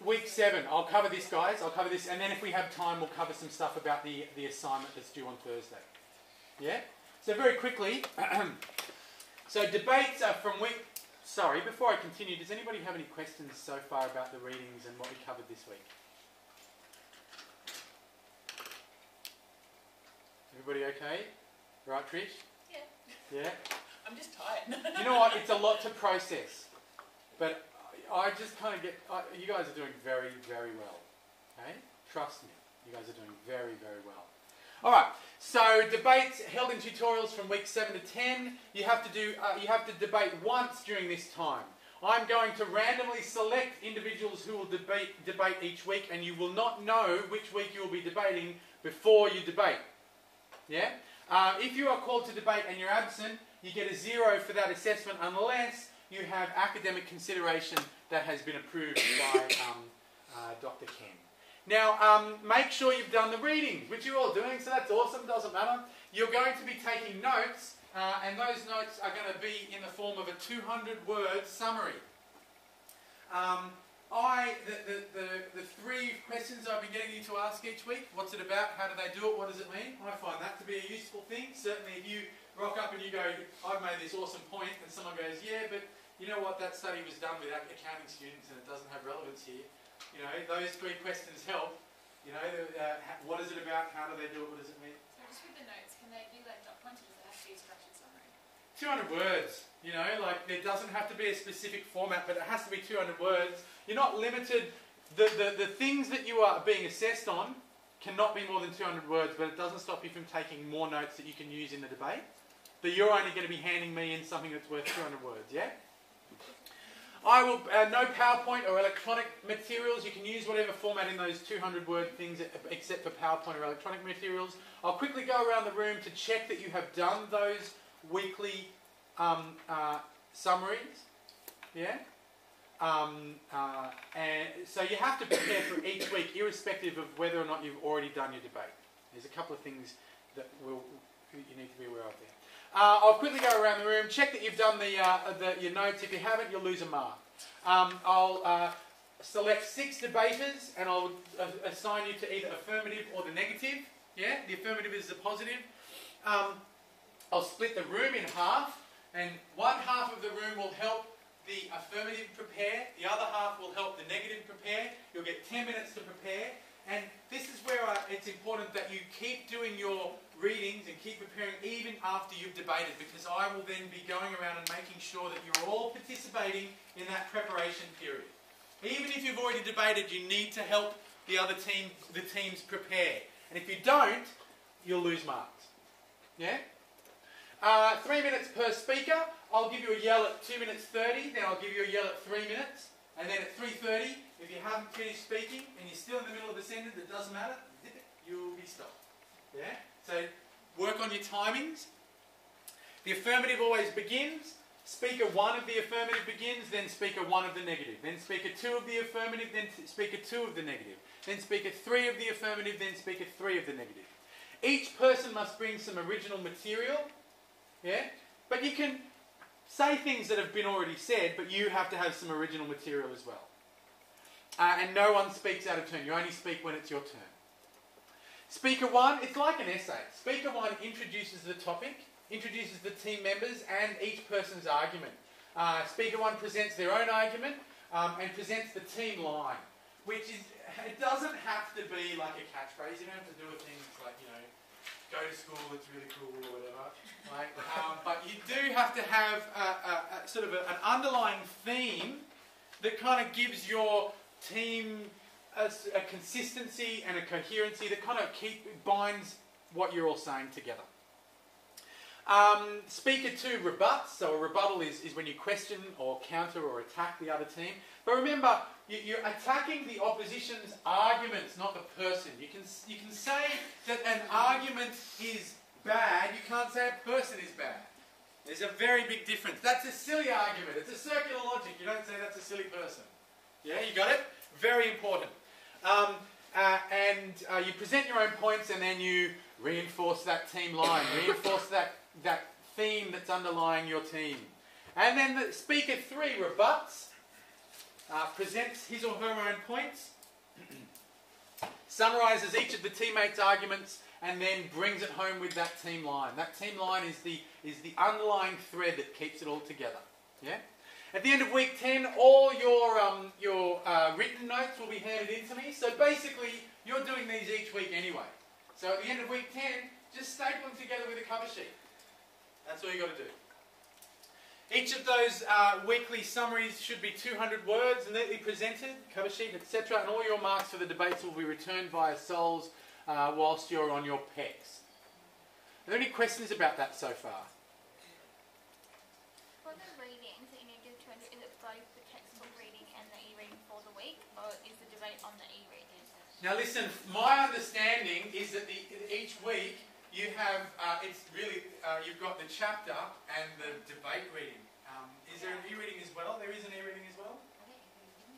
week 7. I'll cover this, guys. I'll cover this, and then if we have time, we'll cover some stuff about the assignment that's due on Thursday. Yeah? So very quickly, so debates are from week... Sorry, before I continue, does anybody have any questions so far about the readings and what we covered this week? Everybody okay? Right, Trish? Yeah. Yeah? I'm just tired. You know what? It's a lot to process. But I just kind of get... you guys are doing very, very well. Okay? Trust me. You guys are doing very, very well. Alright, so debates held in tutorials from week 7 to 10. You have to debate once during this time. I'm going to randomly select individuals who will debate each week, and you will not know which week you will be debating before you debate. Yeah? If you are called to debate and you're absent, you get a 0 for that assessment unless you have academic consideration that has been approved by Dr. Ken. Now, make sure you've done the readings, which you're all doing, so that's awesome, doesn't matter. You're going to be taking notes, and those notes are going to be in the form of a 200-word summary. The 3 questions I've been getting you to ask each week, what's it about, how do they do it, what does it mean? I find that to be a useful thing. Certainly if you rock up and you go, I've made this awesome point, and someone goes, yeah, but you know what, that study was done with accounting students and it doesn't have relevance here. You know, those 3 questions help. You know, what is it about, how do they do it, what does it mean? So just with the notes, can they be like dot points or does it have to be a structured summary? 200 words, you know, like there doesn't have to be a specific format, but it has to be 200 words. You're not limited. The things that you are being assessed on cannot be more than 200 words, but it doesn't stop you from taking more notes that you can use in the debate. But you're only going to be handing me in something that's worth 200 words, yeah? I will, no PowerPoint or electronic materials. You can use whatever format in those 200-word things except for PowerPoint or electronic materials. I'll quickly go around the room to check that you have done those weekly summaries. Yeah? And so you have to prepare for each week, irrespective of whether or not you've already done your debate. There's a couple of things that you need to be aware of there. I'll quickly go around the room, check that you've done your notes. If you haven't, you'll lose a mark. I'll select 6 debaters and I'll assign you to either affirmative or the negative. Yeah, the affirmative is the positive. I'll split the room in half, and one half of the room will help the affirmative prepare, the other half will help the negative prepare. You'll get 10 minutes to prepare. And this is where it's important that you keep doing your readings and keep preparing even after you've debated, because I will then be going around and making sure that you're all participating in that preparation period. Even if you've already debated, you need to help the teams prepare. And if you don't, you'll lose marks. Yeah? 3 minutes per speaker. I'll give you a yell at 2 minutes 30, then I'll give you a yell at 3 minutes, and then at 3:30, if you haven't finished speaking and you're still in the middle of a sentence, it doesn't matter, you'll be stopped. Yeah? So work on your timings. The affirmative always begins. Speaker 1 of the affirmative begins, then speaker 1 of the negative. Then speaker 2 of the affirmative, then speaker 2 of the negative. Then speaker 3 of the affirmative, then speaker 3 of the negative. Each person must bring some original material. Yeah? But you can say things that have been already said, but you have to have some original material as well. And no one speaks out of turn. You only speak when it's your turn. Speaker 1, it's like an essay. Speaker 1 introduces the topic, introduces the team members and each person's argument. Speaker 1 presents their own argument and presents the team line, which is, it doesn't have to be like a catchphrase. You don't have to do a thing that's like, you know, go to school, it's really cool or whatever. Right? But you do have to have a sort of an underlying theme that kind of gives your team a consistency and a coherency that kind of binds what you're all saying together. Speaker 2 rebuts. So a rebuttal is when you question or counter or attack the other team. But remember, you're attacking the opposition's arguments, not the person. You can say that an argument is bad. You can't say a person is bad. There's a very big difference. That's a silly argument. It's a circular logic. You don't say that's a silly person. Yeah, you got it? Very important. You present your own points and then you reinforce that team line. Reinforce that theme that's underlying your team. And then the speaker 3 rebuts. presents his or her own points, summarises each of the teammates' arguments, and then brings it home with that team line. That team line is the underlying thread that keeps it all together. Yeah. At the end of week 10, all your written notes will be handed in to me. So basically, you're doing these each week anyway. So at the end of week 10, just staple them together with a cover sheet. That's all you got to do. Each of those weekly summaries should be 200 words, neatly presented, cover sheet, etc. And all your marks for the debates will be returned via SOLs whilst you're on your PECs. Are there any questions about that so far? For the readings that you need to do 200, is it both the textbook reading and the e-reading for the week, or is the debate on the e-reading? Now listen, my understanding is that each week you have, you've got the chapter and the debate reading. Is there an e-reading as well? There is an e-reading as well?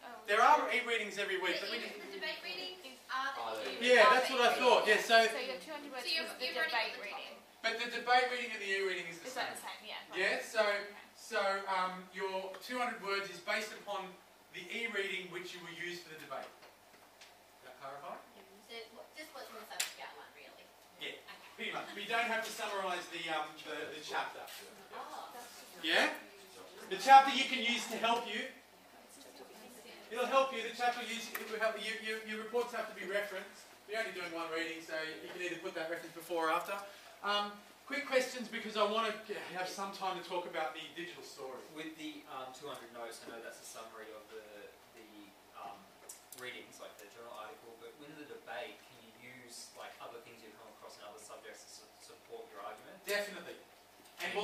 Oh. There are e-readings every week. The debate readings are the Yeah, that's what I thought. Yeah, so your 200 words is the debate reading. But the debate reading and the e-reading is the Is same. that the same? Yeah. Yeah, so your 200 words is based upon the e-reading which you will use for the debate. Does that clarify? Just what's in the subject outline, really. Yeah, pretty much. We don't have to summarise the chapter. Oh. Yeah? The chapter you can use to help you. It'll help you. The chapter it will help you. Your reports have to be referenced. We're only doing one reading, so you can either put that reference before or after. Quick questions, because I want to have some time to talk about the digital story. With the 200 notes, I know that's a summary of the readings, like the journal article, but in the debate, can you use like other things you come across in other subjects to support your argument? Definitely. And Can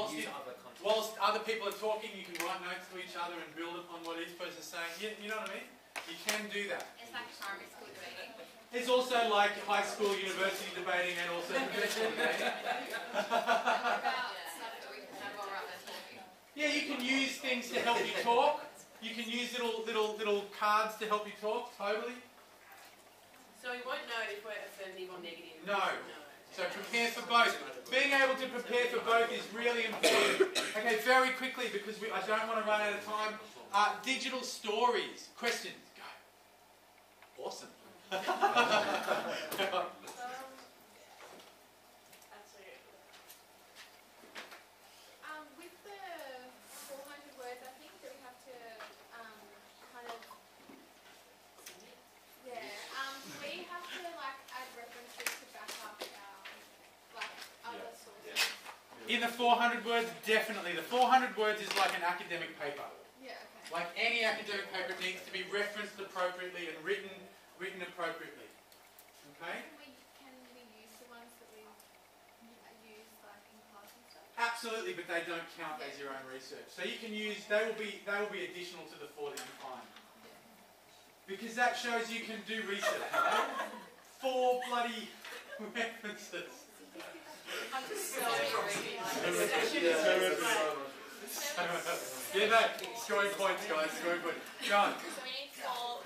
whilst other people are talking, you can write notes to each other and build upon what each person is saying. You know what I mean? You can do that. It's like primary school debating. It's also like high school, university debating, and also professional debating. About stuff that we can have while we're out there talking. Yeah, you can use things to help you talk. You can use little cards to help you talk. Totally. So we won't know if we're affirmative or negative? No. So prepare for both. Being able to prepare for both is really important. Okay, very quickly, because I don't want to run out of time. Digital stories. Questions. Go. Awesome. With the 400 words, I think that we have to kind of, do we have to like add references to back up our other sources? In the 400 words, definitely. The 400 words is like an academic paper. Yeah, okay. Like any academic paper, it needs to be referenced appropriately and written appropriately. Okay? Can we use the ones that we use like in class and stuff? Absolutely, but they don't count as your own research. So you can use, they will be additional to the 4 that you find. Because that shows you can do research. Right? 4 bloody references. I'm just so angry. Yeah, no, scoring points, guys, scoring points. Go on. So we need 4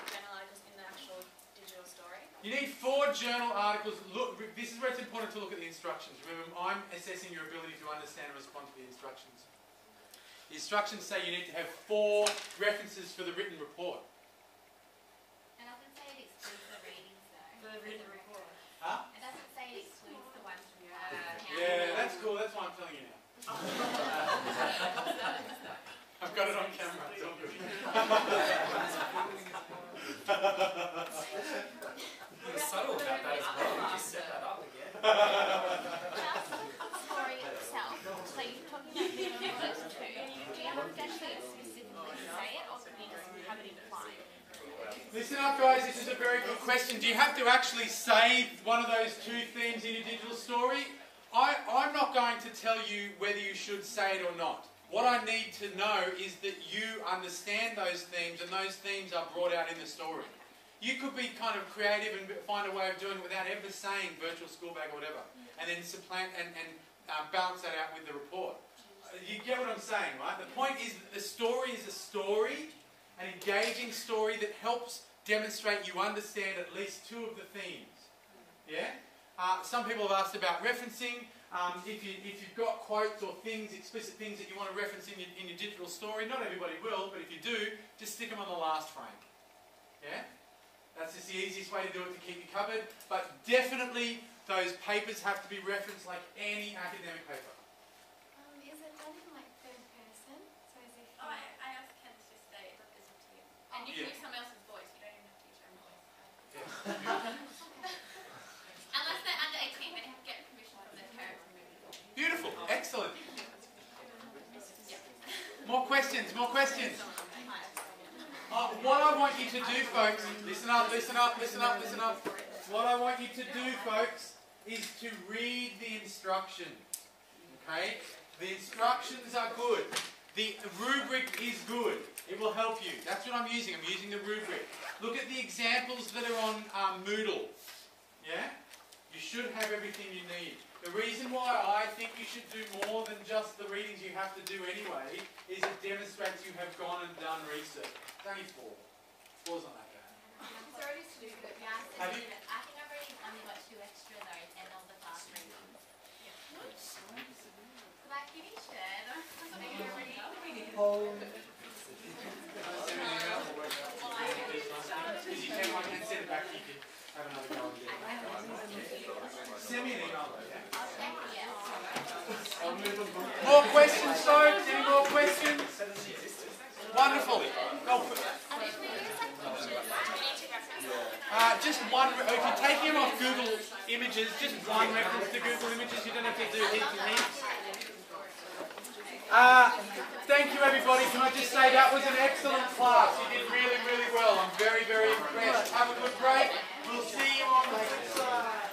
journal articles in the actual digital story. You need 4 journal articles. Look, this is where it's important to look at the instructions. Remember, I'm assessing your ability to understand and respond to the instructions. The instructions say you need to have 4 references for the written report. It doesn't say it excludes the readings though. The written report. Huh? It doesn't say it excludes the ones from your Yeah, that's cool. That's why I'm telling you now. I've got it on camera. It's all good. You're subtle about that as well. You just set that up again. Just the story itself. So you're talking about the first 2. Do you have to actually specifically say it, or can you just have it implied? Listen up, guys. This is a very good question. Do you have to actually say one of those 2 themes in your digital story? I'm not going to tell you whether you should say it or not. What I need to know is that you understand those themes and those themes are brought out in the story. You could be kind of creative and find a way of doing it without ever saying virtual school bag or whatever, and then supplant and balance that out with the report. You get what I'm saying, right? The point is that the story is a story, an engaging story that helps demonstrate you understand at least 2 of the themes. Yeah? Some people have asked about referencing. If you've got quotes or things, explicit things that you want to reference in your digital story, not everybody will, but if you do, just stick them on the last frame. Yeah? That's just the easiest way to do it to keep you covered. But definitely those papers have to be referenced like any academic paper. Is it done in like third person? So is it? Oh, I asked Ken to just say it's up to you. And you can use someone else's voice, you don't even have to use your own voice. Unless they're under 18, then you have to get permission from their parents. Beautiful. Excellent. More questions, more questions. What I want you to do, folks, listen up, listen up, listen up, listen up. What I want you to do, folks, is to read the instructions. Okay? The instructions are good. The rubric is good. It will help you. That's what I'm using. I'm using the rubric. Look at the examples that are on Moodle. Yeah? You should have everything you need. The reason why I think you should do more than just the readings you have to do anyway is it demonstrates you have gone and done research. It's only 4. 4's not that bad. It's already stupid. Yeah, Have you? I think I've already only got 2 extra though, and all the fast readings. Like, give me shit. That's what I already. Because you can, I can send it back to you. You can have another go and get it. Send me an email though, yeah? More questions, folks? Any more questions? Wonderful. Just one, if you're taking them off Google Images, just one reference to Google Images. You don't have to do heaps and heaps. Thank you, everybody. Can I just say that was an excellent class. You did really, really well. I'm very, very impressed. Have a good break. We'll see you on the flip side.